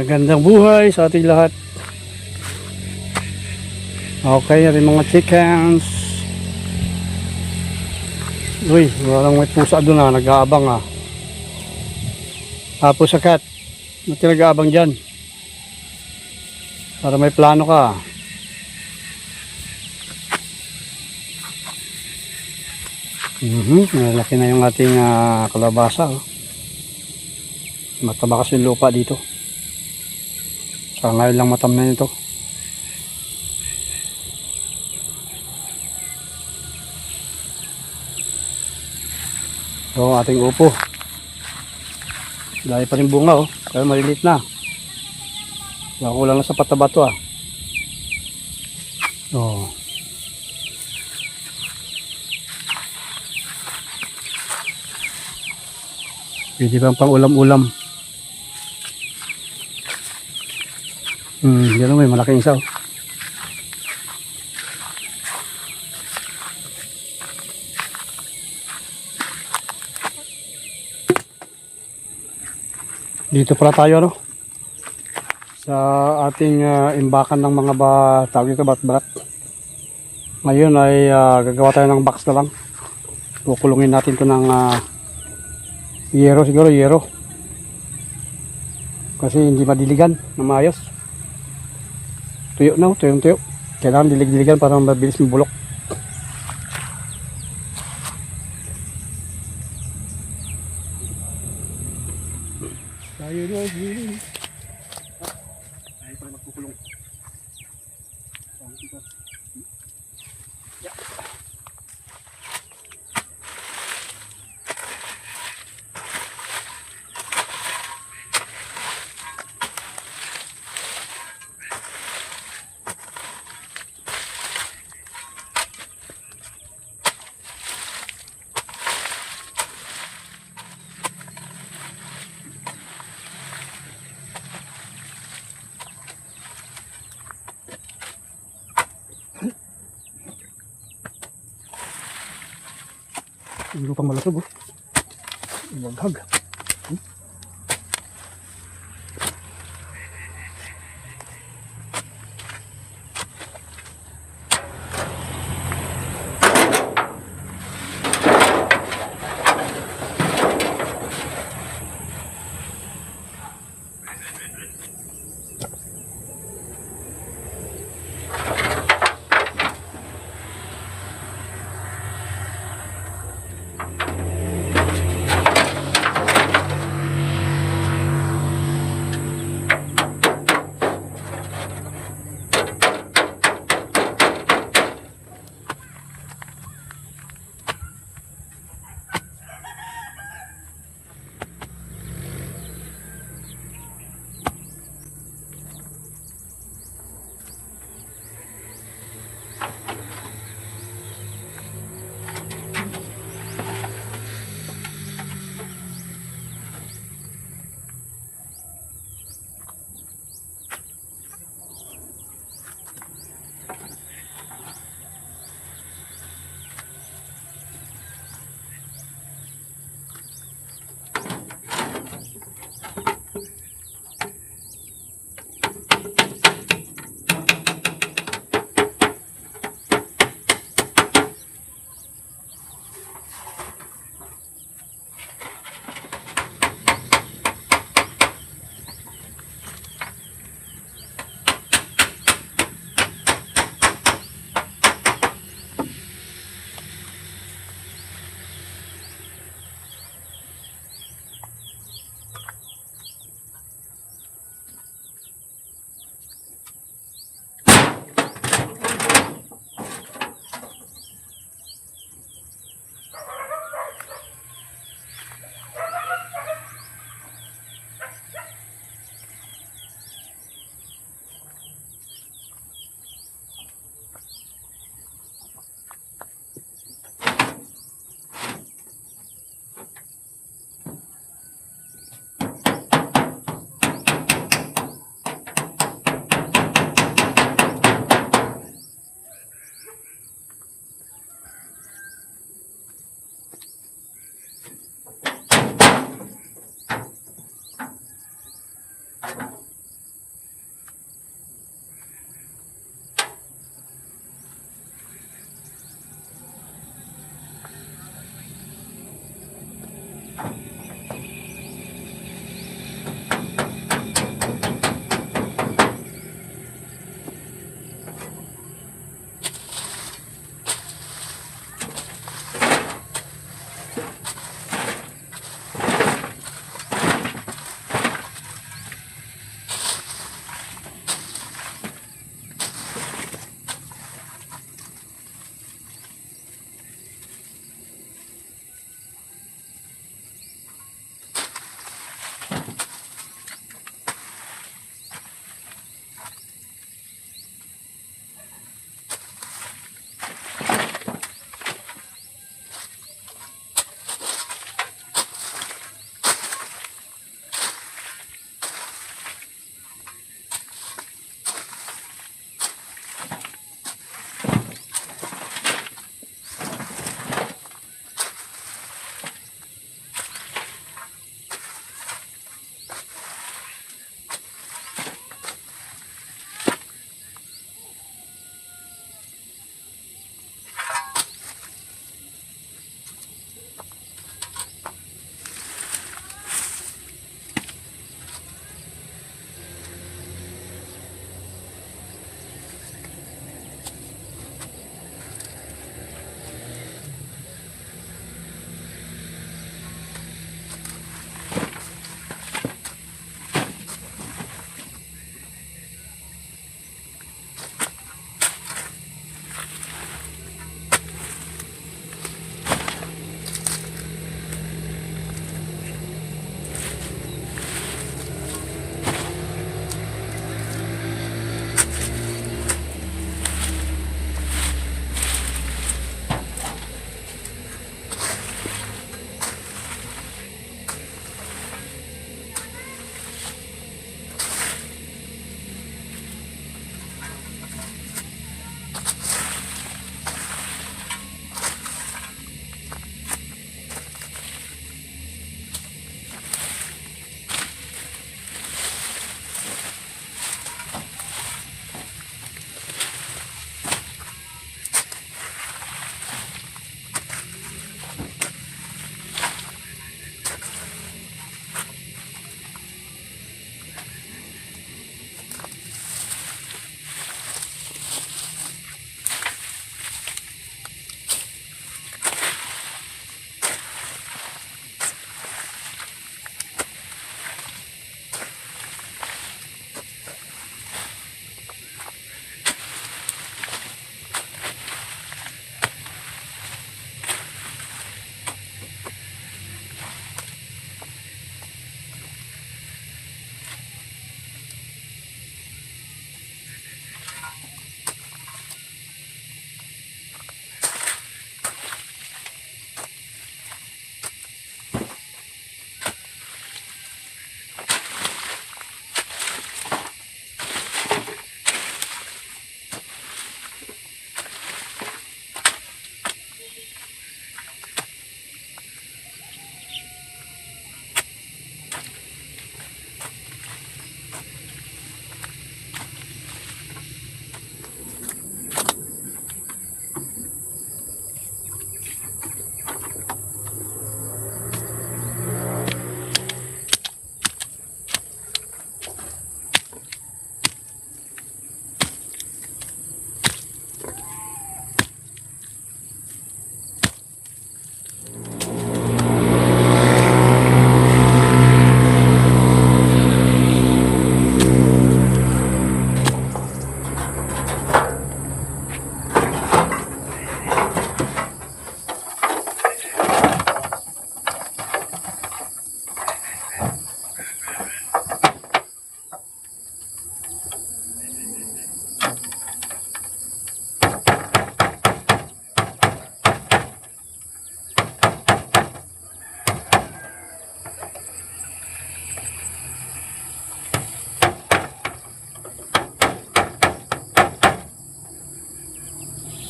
Magandang buhay sa ating lahat. Okay, rin mga chickens. Uy, walang may pusa doon nag-aabang Tapos sa cat, mati nag-aabang dyan. Para may plano ka. Malaki na yung ating kalabasa. Mataba kasi yung lupa dito. Sa ngayon lang matam na nito. So ating upo. Dahil pa rin bunga kaya maliliit na. Kulang na sa pataba to Pwede bang pang ulam-ulam. Gano'n may malaking isa Dito pala tayo sa ating imbakan ng mga tawag ito barat-barat. Ngayon ay gagawa tayo ng box na lang. Kukulungin natin to ng yero, siguro yero. Kasi hindi madiligan na maayos. Tuyo na, tuyo. Kailangan dilig-diligan para mabilis mabulok. Tayo na, tayo pa magkukulong. Ang lupang malasog Iwaghag.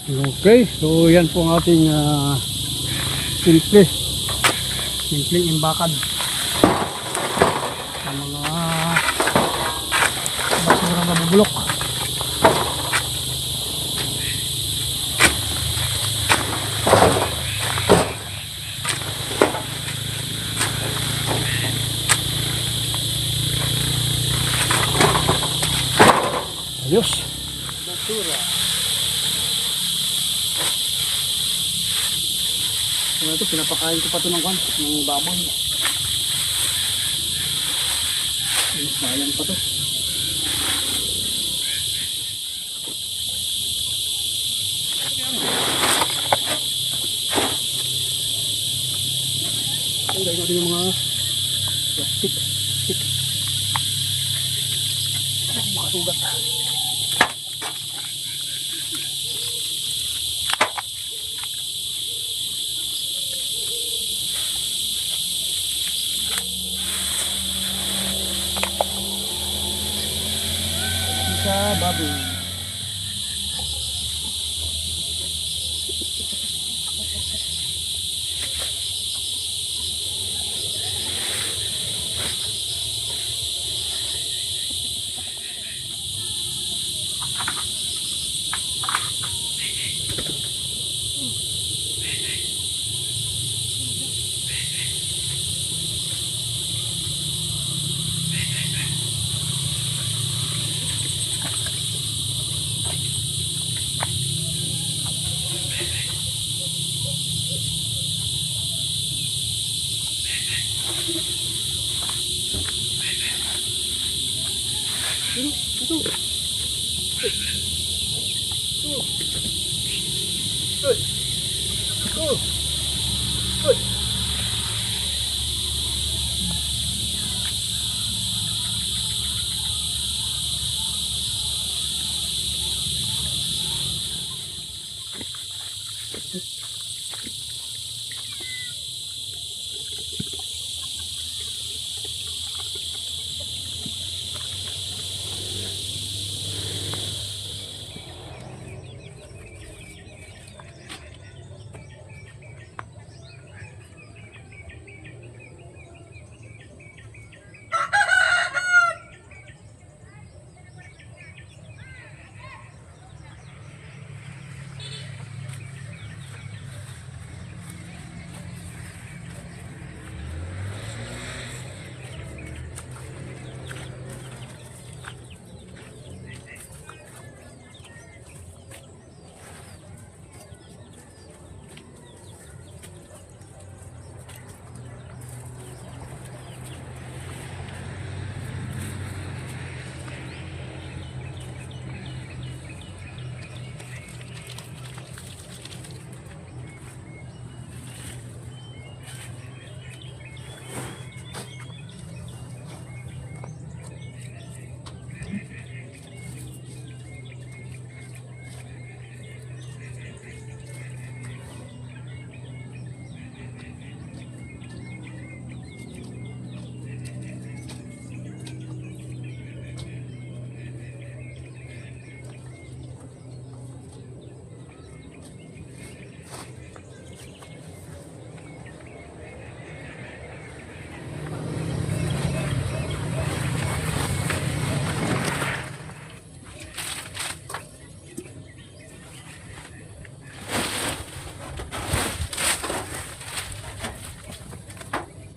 Okay, so yan po ang ating simpleng imbakan ng mga basurang nabubulok. Ayos. Basura. So ito, pinapakain ko pa ito ng baboy. Sayang pa to. Ang gawin natin yung mga plastic. Mga sugat. Sa baboy.